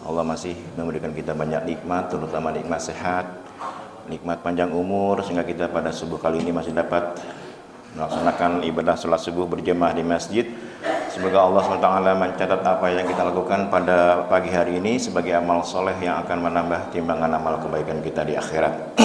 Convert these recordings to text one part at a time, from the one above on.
Allah masih memberikan kita banyak nikmat, terutama nikmat sehat, nikmat panjang umur, sehingga kita pada subuh kali ini masih dapat melaksanakan ibadah sholat subuh berjamaah di masjid. Semoga Allah SWT mencatat apa yang kita lakukan pada pagi hari ini sebagai amal soleh yang akan menambah timbangan amal kebaikan kita di akhirat.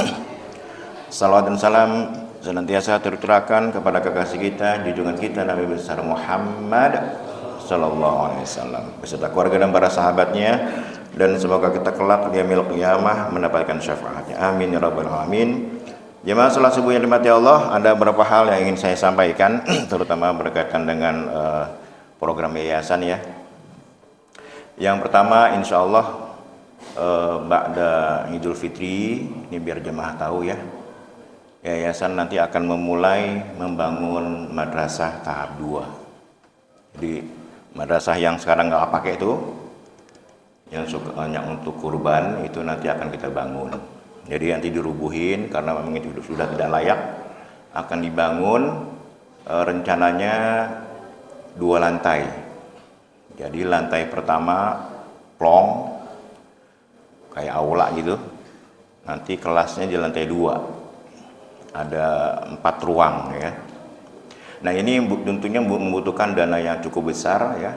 Salawat dan salam senantiasa tercurahkan kepada kekasih kita, junjungan kita Nabi besar Muhammad sallallahu alaihi wasallam beserta keluarga dan para sahabatnya, dan semoga kita kelak di yaumil qiyamah mendapatkan syafaatnya. Amin ya rabbal alamin. Jemaah salat subuh yang dirahmati Allah, ada beberapa hal yang ingin saya sampaikan terutama berkaitan dengan program yayasan ya. Yang pertama, insyaallah ba'da Idul Fitri, ini biar jemaah tahu ya, yayasan nanti akan memulai membangun madrasah tahap 2. Jadi madrasah yang sekarang nggak pakai itu, yang hanya untuk kurban, itu nanti akan kita bangun. Jadi nanti dirubuhin karena memang itu sudah tidak layak, akan dibangun rencananya 2 lantai. Jadi lantai pertama plong kayak aula gitu, nanti kelasnya di lantai 2, ada 4 ruang ya. Nah ini tentunya membutuhkan dana yang cukup besar ya.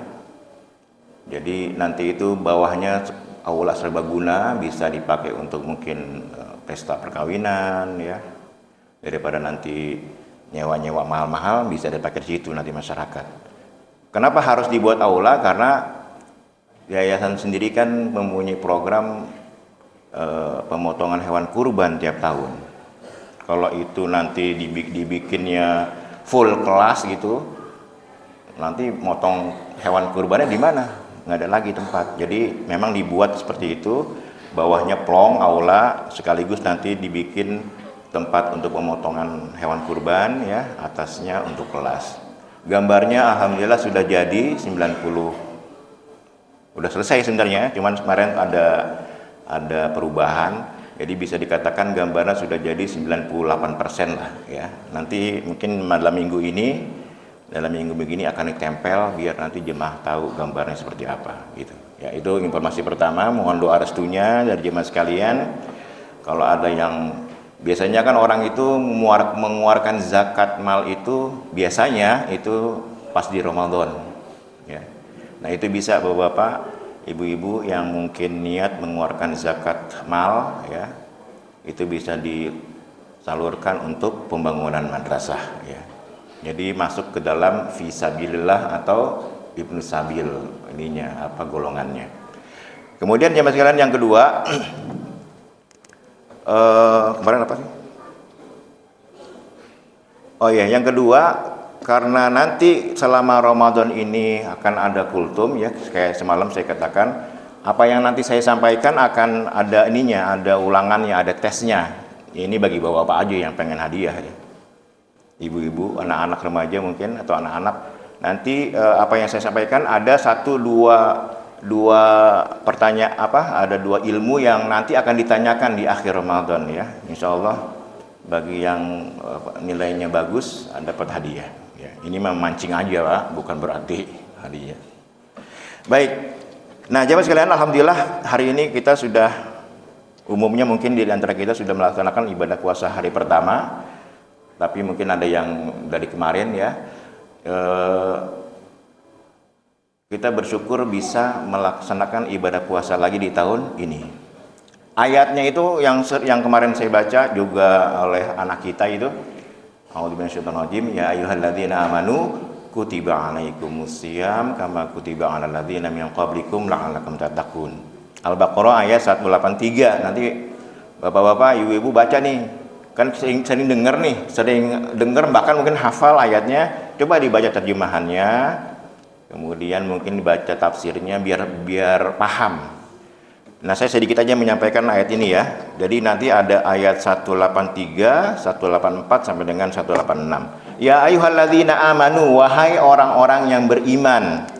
Jadi nanti itu bawahnya aula serbaguna, bisa dipakai untuk mungkin pesta perkawinan ya. Daripada nanti nyewa-nyewa mahal-mahal, bisa dipakai di situ nanti masyarakat. Kenapa harus dibuat aula? Karena yayasan sendiri kan mempunyai program pemotongan hewan kurban tiap tahun. Kalau itu nanti dibikinnya full kelas gitu, nanti motong hewan kurbannya di mana? Nggak ada lagi tempat. Jadi memang dibuat seperti itu, bawahnya plong aula, sekaligus nanti dibikin tempat untuk pemotongan hewan kurban ya, atasnya untuk kelas. Gambarnya alhamdulillah sudah jadi 90, udah selesai sebenarnya, cuman kemarin ada perubahan. Jadi bisa dikatakan gambarnya sudah jadi 98% lah ya. Nanti mungkin dalam minggu begini akan ditempel biar nanti jemaah tahu gambarnya seperti apa gitu. Ya, itu informasi pertama, mohon doa restunya dari jemaah sekalian. Kalau ada yang biasanya kan orang itu mengeluarkan zakat mal itu biasanya itu pas di Ramadan ya. Nah, itu bisa Bapak-bapak, ibu-ibu yang mungkin niat mengeluarkan zakat mal ya, itu bisa disalurkan untuk pembangunan madrasah ya. Jadi masuk ke dalam fisabilillah atau ibnu sabil ininya apa golongannya. Kemudian jemaah sekalian yang kedua, kemarin apa sih? Oh ya, yang kedua, karena nanti selama Ramadan ini akan ada kultum ya, kayak semalam saya katakan, apa yang nanti saya sampaikan akan ada ininya, ada ulangannya, ada tesnya. Ini bagi bapak-bapak aja yang pengen hadiah ya. Ibu-ibu, anak-anak remaja mungkin atau anak-anak, nanti apa yang saya sampaikan ada dua pertanyaan ada 2 ilmu yang nanti akan ditanyakan di akhir Ramadan ya. Insya Allah bagi yang nilainya bagus dapat hadiah. Ya, ini memancing aja Pak, bukan berarti hadiah. Baik, nah jemaah sekalian, alhamdulillah hari ini kita sudah, umumnya mungkin di antara kita sudah melaksanakan ibadah puasa hari pertama, tapi mungkin ada yang dari kemarin ya. Kita bersyukur bisa melaksanakan ibadah puasa lagi di tahun ini. Ayatnya itu yang kemarin saya baca juga oleh anak kita itu, a'udzubillahi minasyaitonir rajim, ya ayyuhalladzina amanu kutiba alaikumusiyam kama kutiba alal ladzina min qablikum la'allakum tattaqun. Al-Baqarah ayat 183. Nanti bapak-bapak, ibu-ibu baca nih. Kan sering dengar bahkan mungkin hafal ayatnya. Coba dibaca terjemahannya. Kemudian mungkin dibaca tafsirnya biar paham. Nah, saya sedikit aja menyampaikan ayat ini ya. Jadi nanti ada ayat 183, 184 sampai dengan 186. Ya ayyuhalladzina amanu, wahai orang-orang yang beriman.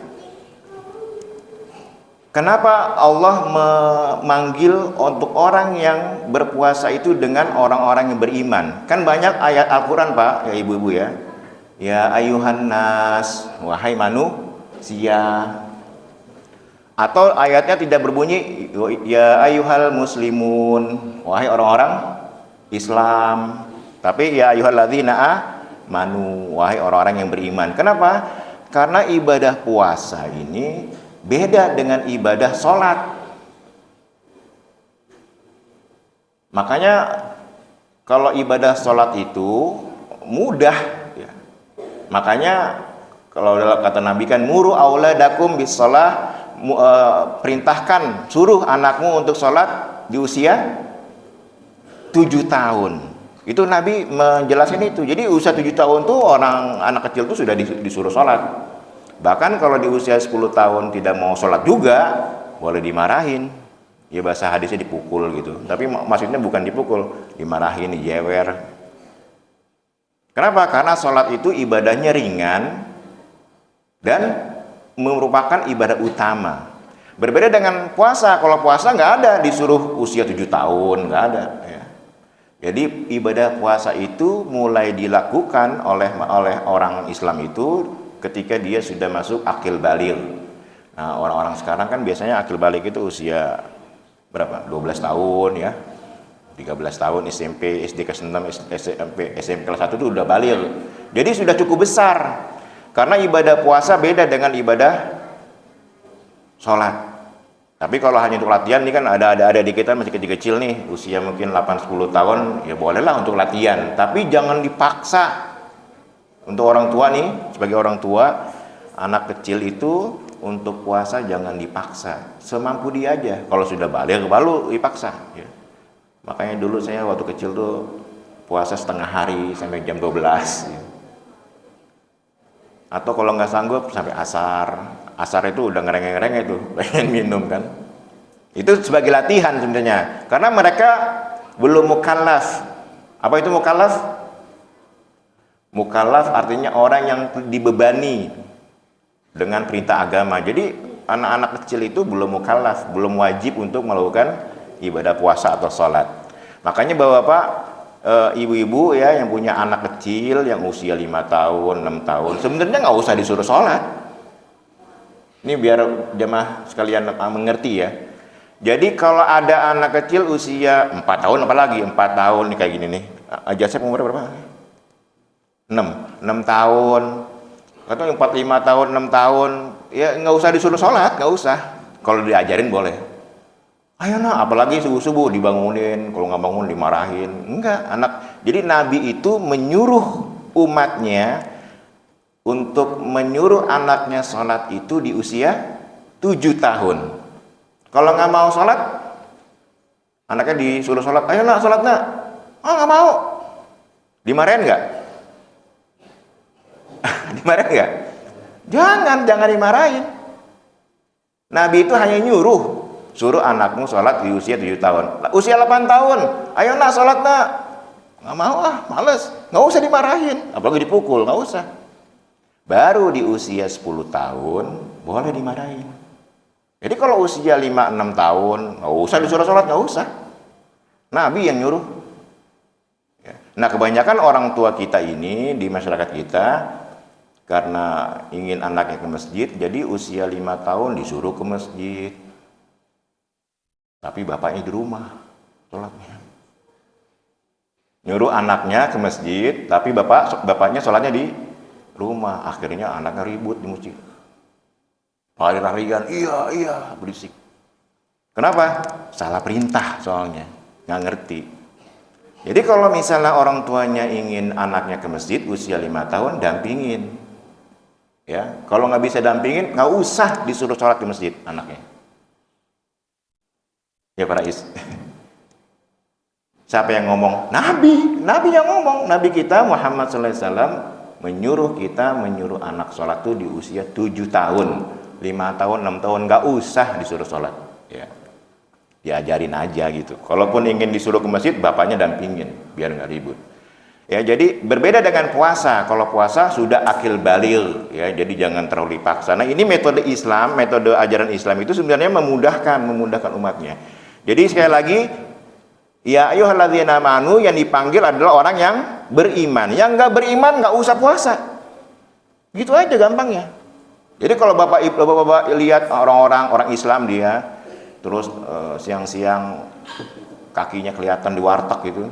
Kenapa Allah memanggil untuk orang yang berpuasa itu dengan orang-orang yang beriman? Kan banyak ayat Al-Quran Pak, ya ibu-ibu ya. Ya ayuhan nas, wahai manusia. Atau ayatnya tidak berbunyi ya ayyuhal muslimun, wahai orang-orang Islam, tapi ya ayyuhalladzina amanu, wahai orang-orang yang beriman. Kenapa? Karena ibadah puasa ini beda dengan ibadah sholat. Makanya kalau ibadah sholat itu mudah ya. Makanya kalau dalam kata Nabi kan muru auladakum bis shalah, perintahkan, suruh anakmu untuk sholat di usia 7 tahun. Itu Nabi menjelaskan itu. Jadi usia 7 tahun tuh anak kecil tuh sudah disuruh sholat. Bahkan kalau di usia 10 tahun tidak mau sholat juga, boleh dimarahin. Ya bahasa hadisnya dipukul gitu. Tapi maksudnya bukan dipukul, dimarahin, dijewer. Kenapa? Karena sholat itu ibadahnya ringan dan merupakan ibadah utama. Berbeda dengan puasa. Kalau puasa nggak ada disuruh usia 7 tahun, nggak ada ya. Jadi ibadah puasa itu mulai dilakukan oleh orang Islam itu ketika dia sudah masuk akil baligh. Nah, orang-orang sekarang kan biasanya akil baligh itu usia berapa? 12 tahun ya. 13 tahun SMP, SD kelas 6, SMP kelas 1 itu udah baligh. Jadi sudah cukup besar. Karena ibadah puasa beda dengan ibadah sholat. Tapi kalau hanya untuk latihan, ini kan ada di kita masih kecil-kecil nih, usia mungkin 8-10 tahun, ya bolehlah untuk latihan. Tapi jangan dipaksa. Untuk orang tua nih, sebagai orang tua, anak kecil itu untuk puasa jangan dipaksa. Semampu dia aja. Kalau sudah balik, baru dipaksa. Ya. Makanya dulu saya waktu kecil tuh puasa setengah hari sampai jam 12. Ya. Atau kalau nggak sanggup sampai asar. Asar itu udah ngerengek-ngerengek itu, pengen minum kan. Itu sebagai latihan sebenarnya. Karena mereka belum mukallaf. Apa itu mukallaf? Mukallaf artinya orang yang dibebani dengan perintah agama. Jadi anak-anak kecil itu belum mukallaf, belum wajib untuk melakukan ibadah puasa atau sholat. Makanya bapak-bapak, ibu-ibu ya yang punya anak kecil yang usia 5 tahun, 6 tahun, sebenarnya nggak usah disuruh sholat. Ini biar jemaah sekalian mengerti ya. Jadi kalau ada anak kecil usia 4 tahun, apalagi 4 tahun nih kayak gini nih. Ajasnya umur berapa? 6 tahun. Atau 4, 5 tahun, 6 tahun, ya nggak usah disuruh sholat, nggak usah. Kalau diajarin boleh. Ayo nah, apalagi subuh-subuh dibangunin, kalau nggak bangun dimarahin. Enggak, anak. Jadi Nabi itu menyuruh umatnya untuk menyuruh anaknya sholat itu di usia 7 tahun. Kalau nggak mau sholat, anaknya disuruh sholat, ayo nak sholat nak. Oh nggak mau. Dimarahin nggak? Dimarahin nggak? Jangan dimarahin. Nabi itu hanya nyuruh, suruh anakmu sholat di usia 7 tahun. Usia 8 tahun, ayo nak sholat nak. Nggak mau males. Nggak usah dimarahin, apalagi dipukul, nggak usah. Baru di usia 10 tahun boleh dimarahin. Jadi kalau usia 5-6 tahun nggak usah disuruh sholat, nggak usah. Nabi yang nyuruh. Nah kebanyakan orang tua kita ini di masyarakat kita karena ingin anaknya ke masjid, jadi usia 5 tahun disuruh ke masjid. Tapi bapaknya di rumah sholatnya. Nyuruh anaknya ke masjid, tapi bapaknya sholatnya di rumah. Akhirnya anaknya ribut di masjid, lari-larian, iya berisik. Kenapa? Salah perintah soalnya, nggak ngerti. Jadi kalau misalnya orang tuanya ingin anaknya ke masjid usia 5 tahun, dampingin ya. Kalau nggak bisa dampingin, nggak usah disuruh sholat di masjid anaknya ya para Siapa yang ngomong? Nabi yang ngomong. Nabi kita Muhammad SAW menyuruh anak sholat tuh di usia 7 tahun, 5 tahun, 6 tahun, nggak usah disuruh sholat ya. Diajarin aja gitu. Kalaupun ingin disuruh ke masjid, bapaknya dampingin biar nggak ribut ya. Jadi berbeda dengan puasa. Kalau puasa sudah akil baligh ya, jadi jangan terlalu dipaksa. Nah ini metode Islam, metode ajaran Islam itu sebenarnya memudahkan umatnya. Jadi sekali lagi, ya ayyuhalladzina amanu, yang dipanggil adalah orang yang beriman. Yang nggak beriman nggak usah puasa. Gitu aja gampangnya. Jadi kalau bapak lihat orang Islam dia, terus siang-siang kakinya kelihatan di warteg gitu,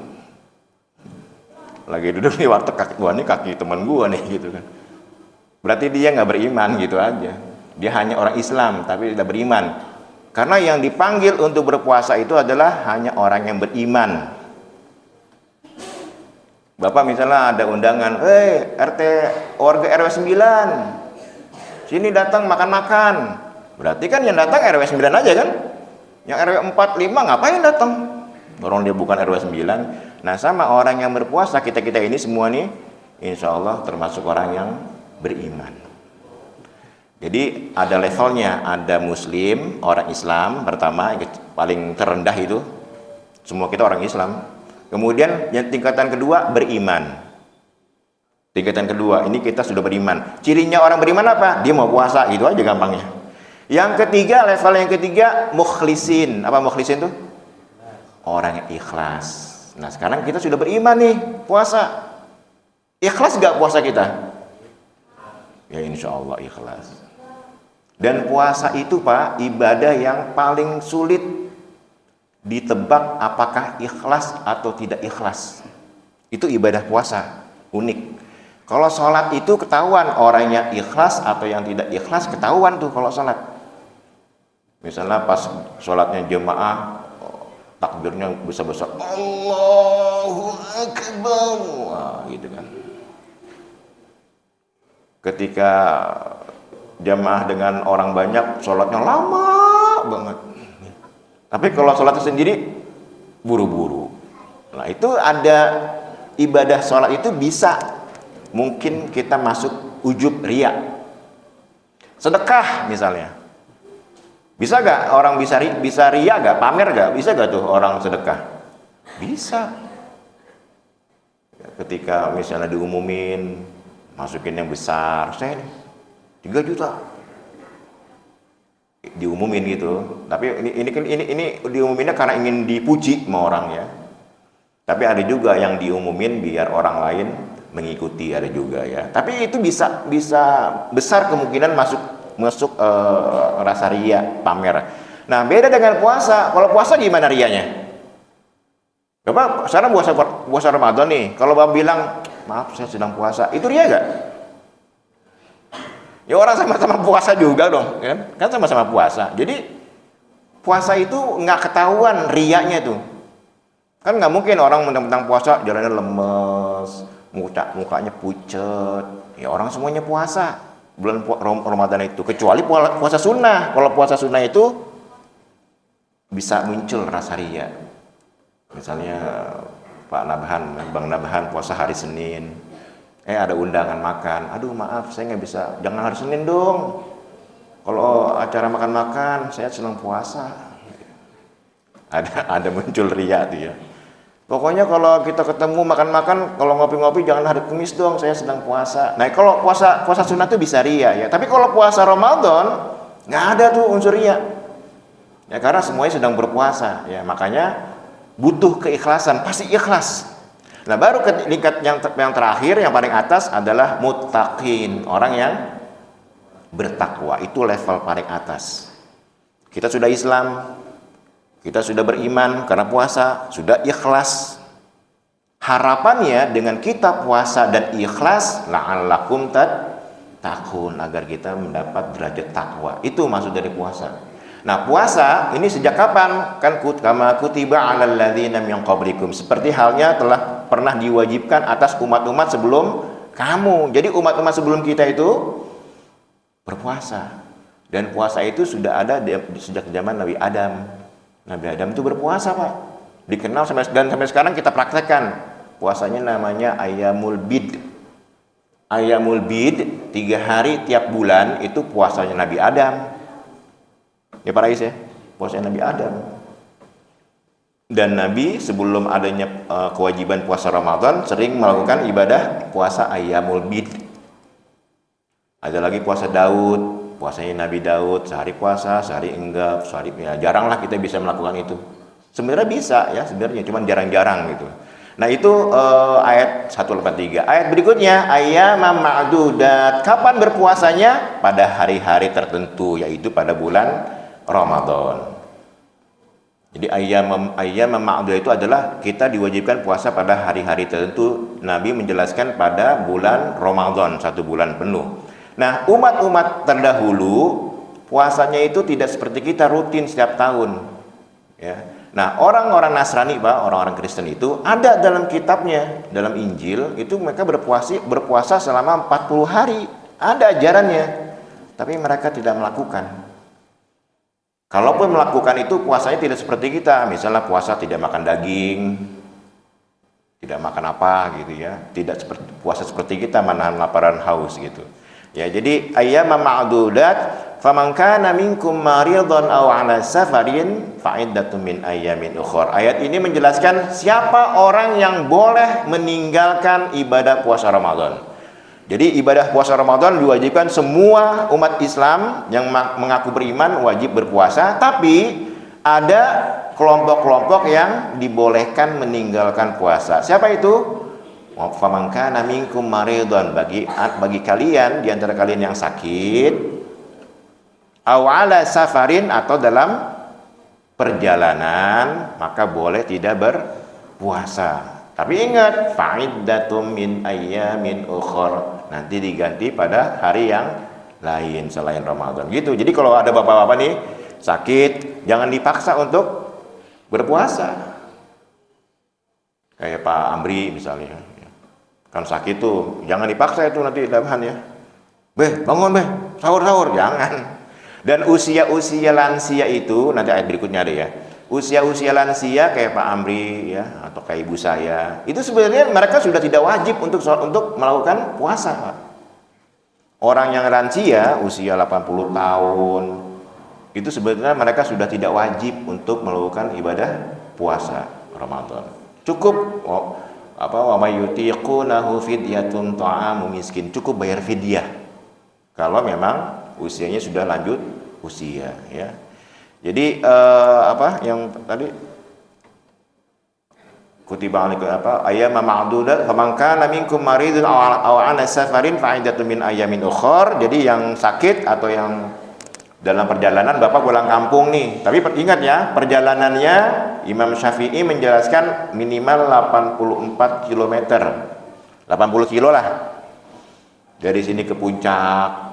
lagi duduk di warteg, kaki gua nih kaki teman gua nih gitu kan. Berarti dia nggak beriman gitu aja. Dia hanya orang Islam tapi tidak beriman. Karena yang dipanggil untuk berpuasa itu adalah hanya orang yang beriman. Bapak misalnya ada undangan, RT warga RW 9, sini datang makan-makan. Berarti kan yang datang RW 9 aja kan? Yang RW 4, 5 ngapain datang? Orang dia bukan RW 9. Nah sama orang yang berpuasa, kita-kita ini semua nih, insya Allah termasuk orang yang beriman. Jadi ada levelnya, ada muslim, orang Islam pertama, paling terendah itu, semua kita orang Islam. Kemudian yang tingkatan kedua beriman. Tingkatan kedua ini kita sudah beriman. Cirinya orang beriman apa? Dia mau puasa, itu aja gampangnya. Yang ketiga, level yang ketiga mukhlisin. Apa mukhlisin tuh? Orang yang ikhlas. Nah sekarang kita sudah beriman nih, puasa. Ikhlas gak puasa kita? Ya insya Allah ikhlas. Dan puasa itu Pak, ibadah yang paling sulit ditebak apakah ikhlas atau tidak ikhlas. Itu ibadah puasa, unik. Kalau sholat itu ketahuan orangnya ikhlas atau yang tidak ikhlas, ketahuan tuh kalau sholat. Misalnya pas sholatnya jemaah, takbirnya besar-besar, Allahu Akbar, wah, gitu kan. Ketika jamaah dengan orang banyak, sholatnya lama banget. Tapi kalau sholatnya sendiri, buru-buru. Nah itu ada ibadah sholat itu bisa, mungkin kita masuk ujub riya. Sedekah misalnya, bisa gak orang bisa riya gak, pamer gak, bisa gak tuh orang sedekah? Bisa. Ketika misalnya diumumin, masukin yang besar, saya 3 juta diumumin gitu. Tapi ini diumuminnya karena ingin dipuji sama orang ya. Tapi ada juga yang diumumin biar orang lain mengikuti, ada juga ya. Tapi itu bisa besar kemungkinan masuk rasa riya, pamer. Nah beda dengan puasa. Kalau puasa gimana riyanya? Bapak sekarang puasa Ramadan nih, kalau Bapak bilang maaf saya sedang puasa, itu riya gak? Ya orang sama-sama puasa juga dong, kan sama-sama puasa. Jadi puasa itu nggak ketahuan riyanya tuh. Kan nggak mungkin orang mentang-mentang puasa jalannya lemes, mukanya pucet. Ya orang semuanya puasa bulan Ramadan itu, kecuali puasa sunnah. Kalau puasa sunnah itu bisa muncul rasa riya. Misalnya Bang Nabahan puasa hari Senin. Ada undangan makan, aduh maaf saya nggak bisa, jangan hari Senin dong, kalau acara makan-makan saya sedang puasa. Ada muncul riya tuh ya. Pokoknya kalau kita ketemu makan-makan, kalau ngopi-ngopi jangan hari Kamis dong, saya sedang puasa. Nah kalau puasa sunnah tuh bisa riya ya, tapi kalau puasa Ramadan nggak ada tuh unsur riya ya, karena semuanya sedang berpuasa ya, makanya butuh keikhlasan, pasti ikhlas. Nah baru ke tingkat yang terakhir, yang paling atas adalah muttaqin, orang yang bertakwa. Itu level paling atas. Kita sudah Islam, kita sudah beriman karena puasa, sudah ikhlas. Harapannya dengan kita puasa dan ikhlas, la'allakum tattaqun, agar kita mendapat derajat takwa. Itu maksud dari puasa. Nah puasa ini sejak kapan? Kan kama kutiba 'alal ladzina min qablikum, seperti halnya telah pernah diwajibkan atas umat-umat sebelum kamu. Jadi umat-umat sebelum kita itu berpuasa. Dan puasa itu sudah ada sejak zaman Nabi Adam. Nabi Adam itu berpuasa Pak. Dikenal sampai sekarang kita praktekkan. Puasanya namanya Ayyamul Bid. Ayyamul Bid, 3 hari tiap bulan itu puasanya Nabi Adam. Ya Pak Rais ya, puasa Nabi Adam. Dan Nabi sebelum adanya kewajiban puasa Ramadan sering melakukan ibadah puasa Ayyamul Bid. Ada lagi puasa Daud, puasanya Nabi Daud, sehari puasa, sehari enggak, sehari ya jarang lah kita bisa melakukan itu. Sebenarnya bisa ya, sebenarnya cuman jarang-jarang gitu. Nah itu ayat 183. Ayat berikutnya ayyaman ma'dudat. Kapan berpuasanya? Pada hari-hari tertentu, yaitu pada bulan Ramadan. Jadi ayyaman ma'dudat itu adalah kita diwajibkan puasa pada hari-hari tertentu. Nabi menjelaskan pada bulan Ramadan, 1 bulan penuh. Nah umat-umat terdahulu puasanya itu tidak seperti kita rutin setiap tahun, ya. Nah, orang-orang Nasrani, Pak, orang-orang Kristen itu ada dalam kitabnya, dalam Injil itu mereka berpuasa selama 40 hari. Ada ajarannya. Tapi mereka tidak melakukan. Kalaupun melakukan itu puasanya tidak seperti kita. Misalnya puasa tidak makan daging, tidak makan apa gitu ya. Tidak seperti puasa seperti kita menahan lapar dan haus gitu. Ya, jadi ayyaman ma'dudat. Faman kana minkum maridhan aw 'ala safarin fa'iddatun min ayyamin ukhra. Ayat ini menjelaskan siapa orang yang boleh meninggalkan ibadah puasa Ramadan. Jadi ibadah puasa Ramadan diwajibkan semua umat Islam yang mengaku beriman wajib berpuasa, tapi ada kelompok-kelompok yang dibolehkan meninggalkan puasa. Siapa itu? Faman kana minkum maridhan, bagi kalian di antara kalian yang sakit, aw ala safarin, atau dalam perjalanan, maka boleh tidak berpuasa. Tapi ingat, fa'iddatum min ayyamin ukhra, nanti diganti pada hari yang lain selain Ramadan gitu. Jadi kalau ada bapak-bapak nih sakit, jangan dipaksa untuk berpuasa. Kayak Pak Amri misalnya, kan sakit tuh, jangan dipaksa itu nanti dahan ya. Beh, bangun beh, sahur-sahur, jangan. Dan usia-usia lansia itu, nanti ayat berikutnya ada ya, usia-usia lansia kayak Pak Amri ya, atau kayak ibu saya, itu sebenarnya mereka sudah tidak wajib untuk melakukan puasa, Pak. Orang yang lansia usia 80 tahun itu sebenarnya mereka sudah tidak wajib untuk melakukan ibadah puasa Ramadan. Cukup wa may yutiqunahu fidyatun ta'amu miskin, cukup bayar fidyah kalau memang usianya sudah lanjut usia ya. Jadi yang tadi kutiba alaikum ayyaman ma'dudat faman kana minkum maridun aw 'ala safarin fa'iddatun min ayyamin ukhra. Jadi yang sakit atau yang dalam perjalanan, Bapak pulang kampung nih, tapi ingat ya, perjalanannya Imam Syafi'i menjelaskan minimal 84 km, 80 kilo lah dari sini ke puncak.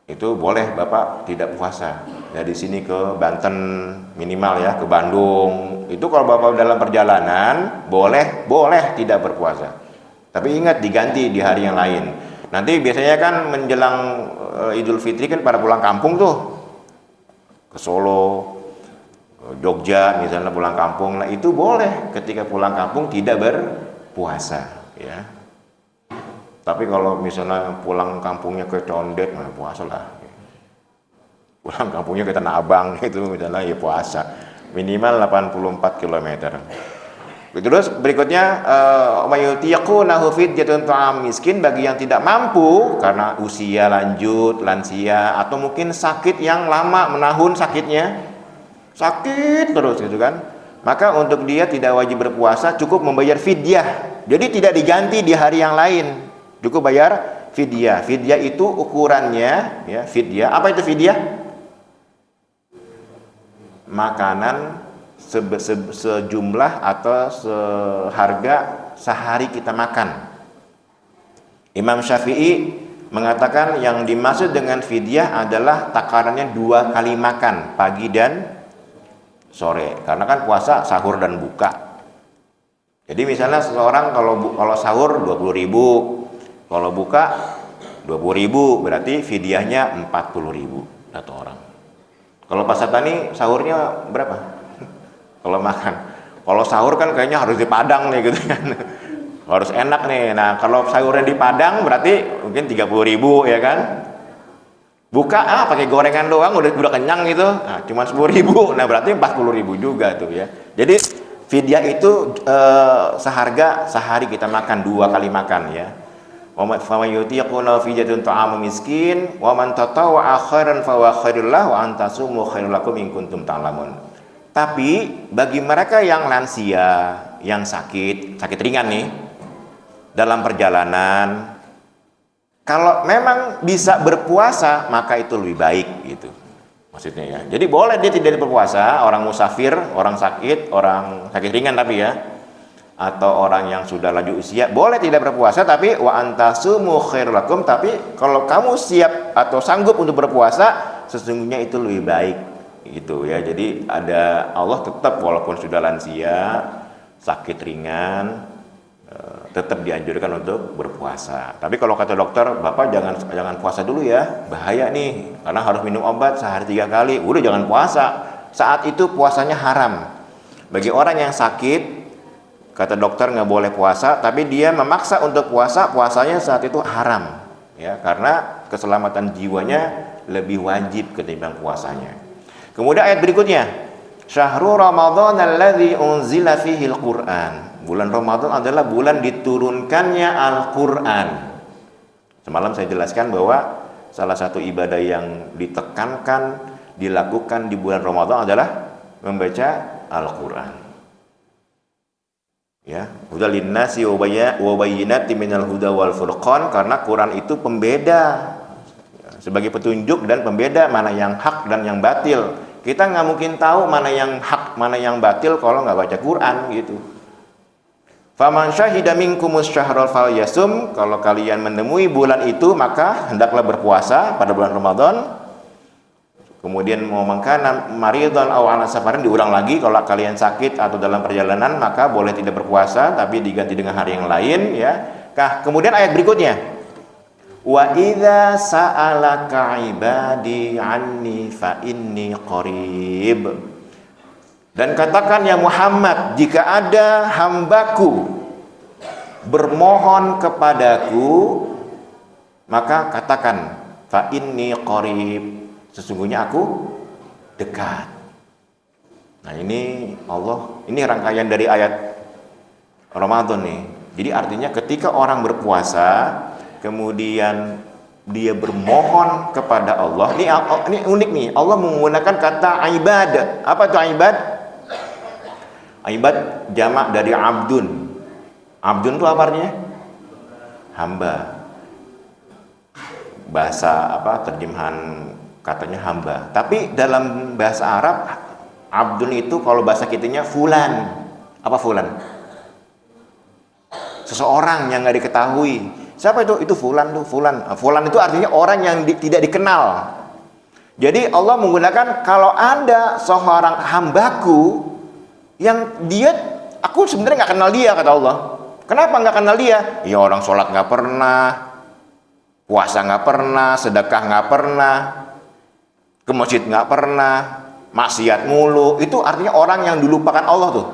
Itu boleh Bapak tidak puasa. Dari sini ke Banten minimal ya, ke Bandung. Itu kalau Bapak dalam perjalanan boleh tidak berpuasa. Tapi ingat diganti di hari yang lain. Nanti biasanya kan menjelang Idul Fitri kan pada pulang kampung tuh. Ke Solo, ke Jogja misalnya pulang kampung. Nah, itu boleh ketika pulang kampung tidak berpuasa ya. Tapi kalau misalnya pulang kampungnya ke Condet, nah puasa lah. Pulang kampungnya ke Tanah Abang itu misalnya ya puasa. Minimal 84 km. Terus berikutnya mayutiqunahu fidyatun ta'am miskin, bagi yang tidak mampu karena usia lansia atau mungkin sakit yang lama menahun sakitnya. Sakit terus gitu kan. Maka untuk dia tidak wajib berpuasa, cukup membayar fidyah. Jadi tidak diganti di hari yang lain. Cukup bayar fidyah. Fidyah itu ukurannya ya, fidyah. Apa itu fidyah? Makanan sejumlah atau seharga sehari kita makan. Imam Syafi'i mengatakan yang dimaksud dengan fidyah adalah takarannya 2 kali makan, pagi dan sore. Karena kan puasa sahur dan buka. Jadi misalnya seseorang kalau sahur 20.000, kalau buka 20.000, berarti fidyahnya 40.000 satu orang. Kalau Pak Satani sahurnya berapa? Kalau makan, kalau sahur kan kayaknya harus di Padang nih gitu kan, harus enak nih. Nah kalau sahurnya di Padang berarti mungkin 30.000 ya kan. Buka pakai gorengan doang udah kenyang gitu, nah, cuma 10.000, nah berarti 40.000 juga tuh ya. Jadi fidyah itu seharga sehari kita makan, 2 kali makan ya. Wa man yutiquna fidyatun ta'amu miskin wa man tatawwa'a khairan fa huwa khairul lahu wa an tasumu khairul lakum in kuntum ta'lamun. Tapi bagi mereka yang lansia yang sakit ringan nih, dalam perjalanan, kalau memang bisa berpuasa, maka itu lebih baik gitu. Maksudnya ya. Jadi boleh dia tidak berpuasa, orang musafir, orang sakit ringan tapi ya, atau orang yang sudah lanjut usia, boleh tidak berpuasa, tapi wa antasumu khairul lakum, tapi kalau kamu siap atau sanggup untuk berpuasa, sesungguhnya itu lebih baik gitu ya. Jadi ada Allah tetap walaupun sudah lansia, sakit ringan, tetap dianjurkan untuk berpuasa. Tapi kalau kata dokter, Bapak jangan puasa dulu ya, bahaya nih, karena harus minum obat sehari 3 kali. Udah jangan puasa. Saat itu puasanya haram. Bagi orang yang sakit, kata dokter nggak boleh puasa, tapi dia memaksa untuk puasa, puasanya saat itu haram, ya, karena keselamatan jiwanya lebih wajib ketimbang puasanya. Kemudian ayat berikutnya, Syahrul Ramadan alladzi unzila fihil Qur'an. Bulan Ramadan adalah bulan diturunkannya Al-Qur'an. Semalam saya jelaskan bahwa salah satu ibadah yang ditekankan dilakukan di bulan Ramadan adalah membaca Al-Qur'an. Ya, hudal linnasi wa bayyinatin minal huda wal furqan, karena Quran itu pembeda, sebagai petunjuk dan pembeda mana yang hak dan yang batil. Kita nggak mungkin tahu mana yang hak, mana yang batil kalau nggak baca Quran gitu. Faman syahida minkumus syahrul falyasum, kalau kalian menemui bulan itu maka hendaklah berpuasa pada bulan Ramadan. Kemudian mau mengkana maridhan aw ala safarin, diulang lagi, kalau kalian sakit atau dalam perjalanan maka boleh tidak berpuasa tapi diganti dengan hari yang lain ya. Kemudian ayat berikutnya, wa idza sa'alaka ibadi anni fa inni qarib. Dan katakan ya Muhammad, jika ada hambaku bermohon kepadaku, maka katakan fa inni qarib, sesungguhnya aku dekat. Nah ini Allah, ini rangkaian dari ayat Ramadan nih. Jadi artinya ketika orang berpuasa, kemudian dia bermohon kepada Allah, ini unik nih, Allah menggunakan kata ibad. Apa itu ibad? Ibad jamak dari abdun. Abdun itu apa artinya? Hamba. Bahasa terjemahan katanya hamba. Tapi dalam bahasa Arab, abdun itu kalau bahasa kitanya fulan. Apa fulan? Seseorang yang nggak diketahui. Siapa itu? Itu fulan tuh, fulan. Fulan itu artinya orang yang tidak dikenal. Jadi Allah menggunakan kalau ada seorang hambaku yang dia, aku sebenarnya nggak kenal dia, kata Allah. Kenapa nggak kenal dia? Ya orang sholat nggak pernah, puasa nggak pernah, sedekah nggak pernah, ke masjid nggak pernah, maksiat mulu. Itu artinya orang yang dilupakan Allah tuh.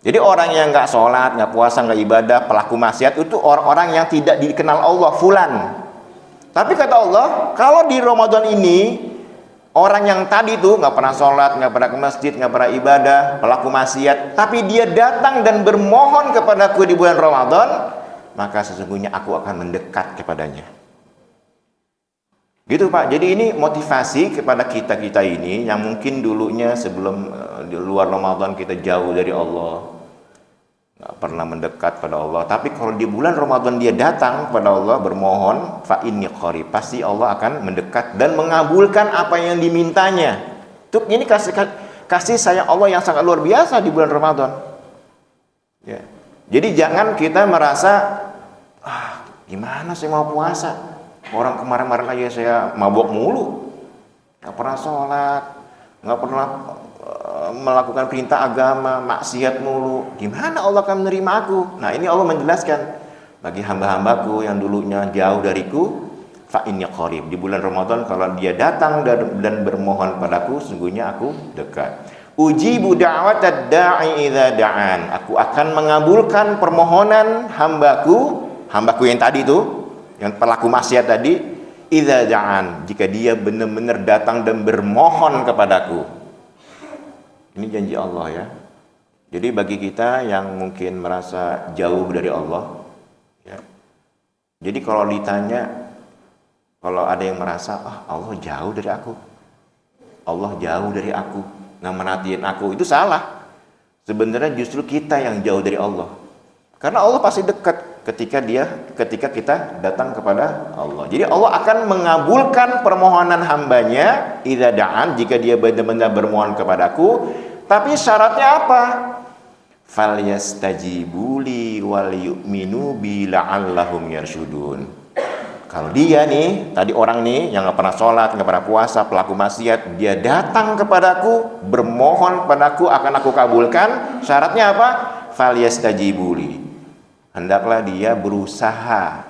Jadi orang yang nggak sholat, nggak puasa, nggak ibadah, pelaku maksiat, itu orang-orang yang tidak dikenal Allah, fulan. Tapi kata Allah, kalau di Ramadan ini orang yang tadi tuh nggak pernah sholat, nggak pernah ke masjid, nggak pernah ibadah, pelaku maksiat, tapi dia datang dan bermohon kepadaku di bulan Ramadan, maka sesungguhnya aku akan mendekat kepadanya. Gitu Pak. Jadi ini motivasi kepada kita ini yang mungkin dulunya sebelum di luar Ramadan kita jauh dari Allah, nggak pernah mendekat pada Allah. Tapi kalau di bulan Ramadan dia datang kepada Allah bermohon, fa inni qarib, pasti Allah akan mendekat dan mengabulkan apa yang dimintanya. Tuh, ini kasih sayang Allah yang sangat luar biasa di bulan Ramadan. Ya. Jadi jangan kita merasa gimana saya mau puasa? Orang kemarin-kemarin aja saya mabok mulu, nggak pernah sholat, nggak pernah melakukan perintah agama, maksiat mulu. Gimana Allah akan menerima aku? Nah ini Allah menjelaskan bagi hamba-hambaku yang dulunya jauh dariku, fa inni qarib. Di bulan Ramadan kalau dia datang dan bermohon padaku, sungguhnya aku dekat. Ujibu da'watad da'i idza da'an. Aku akan mengabulkan permohonan hambaku yang tadi itu, yang pelaku maksiat tadi, idza da'an, jika dia benar-benar datang dan bermohon kepadaku. Ini janji Allah ya. Jadi bagi kita yang mungkin merasa jauh dari Allah ya. Jadi kalau ditanya, kalau ada yang merasa Allah jauh dari aku, Allah jauh dari aku, nggak merhatiin aku, itu salah. Sebenarnya justru kita yang jauh dari Allah. Karena Allah pasti dekat ketika kita datang kepada Allah. Jadi Allah akan mengabulkan permohonan hambanya idza da'an, jika dia benar-benar bermohon kepadaku. Tapi syaratnya apa? Falyastajibuli wal yu'minu bi la'allahum yarshudun. Kalau dia nih, tadi orang nih yang nggak pernah sholat, nggak pernah puasa, pelaku maksiat, dia datang kepadaku, bermohon padaku, akan aku kabulkan. Syaratnya apa? Falyastajibuli. Hendaklah dia berusaha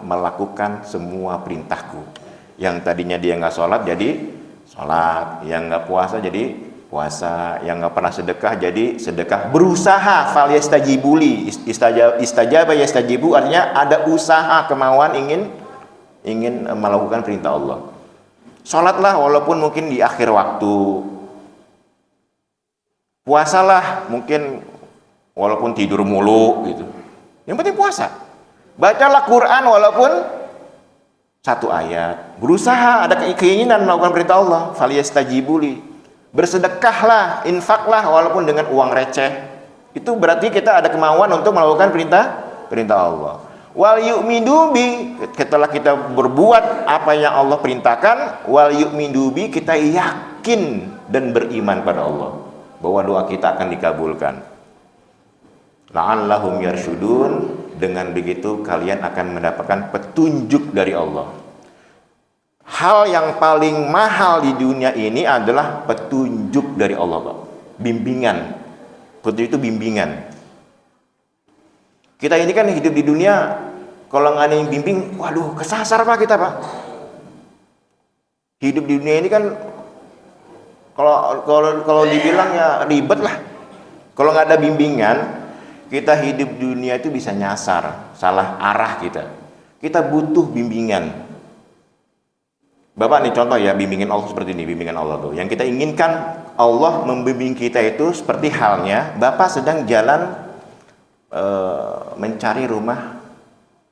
melakukan semua perintahku. Yang tadinya dia nggak sholat jadi sholat, yang nggak puasa jadi puasa, yang nggak pernah sedekah jadi sedekah. Berusaha. Falyastajibuli, istajaba yastajibu, artinya ada usaha, kemauan ingin melakukan perintah Allah. Sholatlah walaupun mungkin di akhir waktu, puasalah mungkin walaupun tidur mulu gitu, yang penting puasa. Bacalah Quran walaupun satu ayat. Berusaha, ada keinginan melakukan perintah Allah. Falyastajibuli. Bersedekahlah, infaklah walaupun dengan uang receh. Itu berarti kita ada kemauan untuk melakukan perintah Allah. Wal yu'minu bi, setelah kita berbuat apa yang Allah perintahkan, wal yu'minu bi, kita yakin dan beriman pada Allah bahwa doa kita akan dikabulkan. La'allahum yarshudun, dengan begitu kalian akan mendapatkan petunjuk dari Allah. Hal yang paling mahal di dunia ini adalah petunjuk dari Allah, Pak. Bimbingan. Petunjuk itu bimbingan. Kita ini kan hidup di dunia, kalau nggak ada yang bimbing, waduh, kesasar Pak kita, Pak. Hidup di dunia ini kan kalau dibilang ya ribet lah. Kalau nggak ada bimbingan, kita hidup di dunia itu bisa nyasar, salah arah kita. Kita butuh bimbingan. Bapak nih contoh ya, bimbingan Allah seperti ini, bimbingan Allah tuh. Yang kita inginkan Allah membimbing kita itu seperti halnya Bapak sedang jalan mencari rumah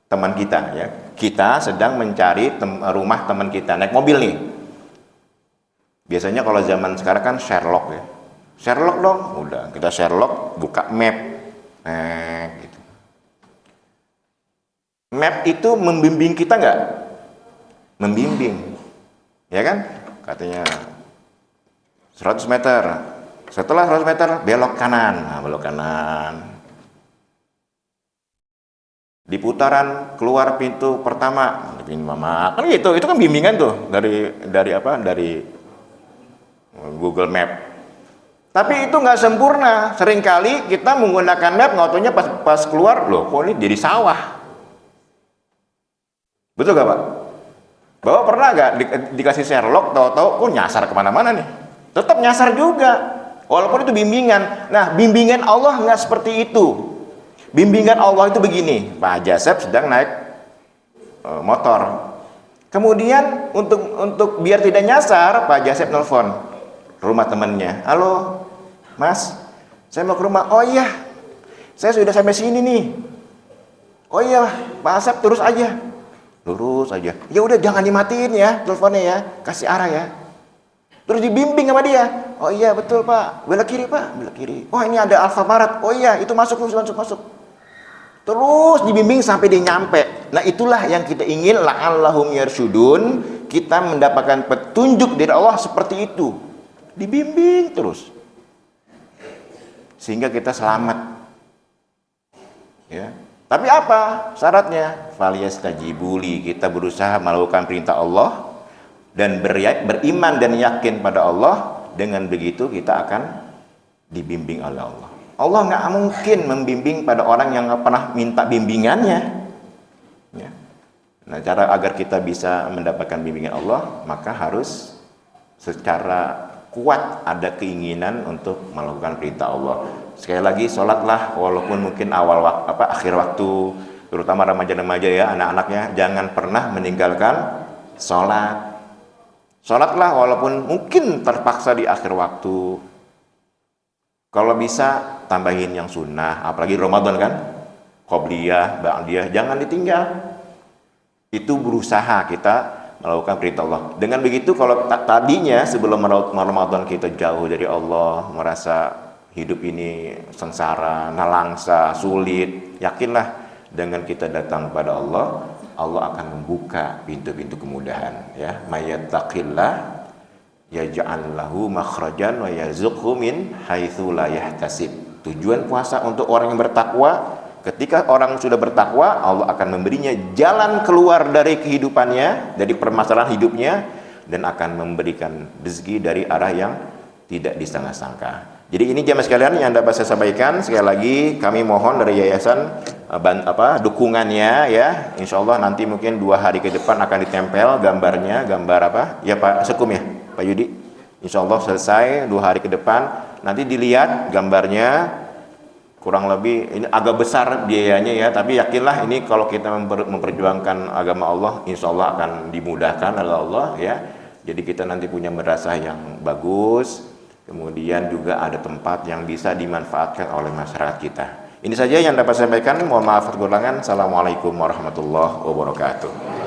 teman kita ya. Kita sedang mencari rumah teman kita, naik mobil nih. Biasanya kalau zaman sekarang kan Sherlock ya. Sherlock dong, udah kita Sherlock, buka map. Gitu. Map itu membimbing kita nggak? Membimbing, ya kan? Katanya 100 meter. Setelah 100 meter belok kanan. Nah, belok kanan. Di putaran keluar pintu pertama. Pintu mama. Kan gitu. Itu kan bimbingan tuh dari apa? Dari Google Map. Tapi itu nggak sempurna. Seringkali kita menggunakan map, ngotonya pas keluar, loh kok ini jadi sawah. Betul gak Pak? Bapak pernah nggak dikasih Sherlock, tahu-tahu kok nyasar kemana-mana nih? Tetap nyasar juga, walaupun itu bimbingan. Nah, bimbingan Allah nggak seperti itu. Bimbingan Allah itu begini. Pak Jasep sedang naik motor. Kemudian untuk biar tidak nyasar, Pak Jasep nelfon rumah temannya. Halo, Mas, saya mau ke rumah. Oh iya, saya sudah sampai sini nih. Oh iya, Pak Asep terus aja. Lurus aja. Ya udah jangan dimatiin ya teleponnya ya, kasih arah ya. Terus dibimbing sama dia. Oh iya betul Pak, belok kiri Pak, belok kiri. Oh ini ada Alfamaret. Oh iya itu masuk. Terus dibimbing sampai dia nyampe. Nah itulah yang kita ingin, la'allahum yarshudun. Kita mendapatkan petunjuk dari Allah seperti itu. Dibimbing terus sehingga kita selamat ya. Tapi apa syaratnya? Falyastajibuli, kita berusaha melakukan perintah Allah dan beriman dan yakin pada Allah. Dengan begitu kita akan dibimbing oleh Allah. Allah nggak mungkin membimbing pada orang yang nggak pernah minta bimbingannya ya. Nah, cara agar kita bisa mendapatkan bimbingan Allah, maka harus secara kuat ada keinginan untuk melakukan perintah Allah. Sekali lagi, sholatlah walaupun mungkin akhir waktu, terutama remaja-remaja ya, anak-anaknya jangan pernah meninggalkan sholat. Sholatlah walaupun mungkin terpaksa di akhir waktu. Kalau bisa tambahin yang sunnah, apalagi Ramadan kan, qobliyah, ba'diyah, jangan ditinggal. Itu berusaha kita melakukan perintah Allah. Dengan begitu kalau tadinya sebelum Ramadan kita jauh dari Allah, merasa hidup ini sengsara, nalangsa, sulit, yakinlah dengan kita datang pada Allah, Allah akan membuka pintu-pintu kemudahan. Ya, mayattaqillah yaj'al lahu makhrajan wa yarzuqhu min haitsu la yahtasib. Tujuan puasa untuk orang yang bertakwa, ketika orang sudah bertakwa, Allah akan memberinya jalan keluar dari kehidupannya, dari permasalahan hidupnya, dan akan memberikan rezeki dari arah yang tidak disangka-sangka. Jadi ini jamaah sekalian yang dapat saya sampaikan. Sekali lagi kami mohon dari yayasan dukungannya ya. Insya Allah nanti mungkin 2 hari ke depan akan ditempel gambarnya, gambar apa? Ya Pak Sekum ya, Pak Yudi. Insya Allah selesai 2 hari ke depan. Nanti dilihat gambarnya, kurang lebih ini agak besar biayanya ya. Tapi yakinlah ini kalau kita memperjuangkan agama Allah, insya Allah akan dimudahkan oleh Allah ya. Jadi kita nanti punya madrasah yang bagus. Kemudian juga ada tempat yang bisa dimanfaatkan oleh masyarakat kita. Ini saja yang dapat saya sampaikan. Mohon maaf kekurangan. Assalamualaikum warahmatullahi wabarakatuh.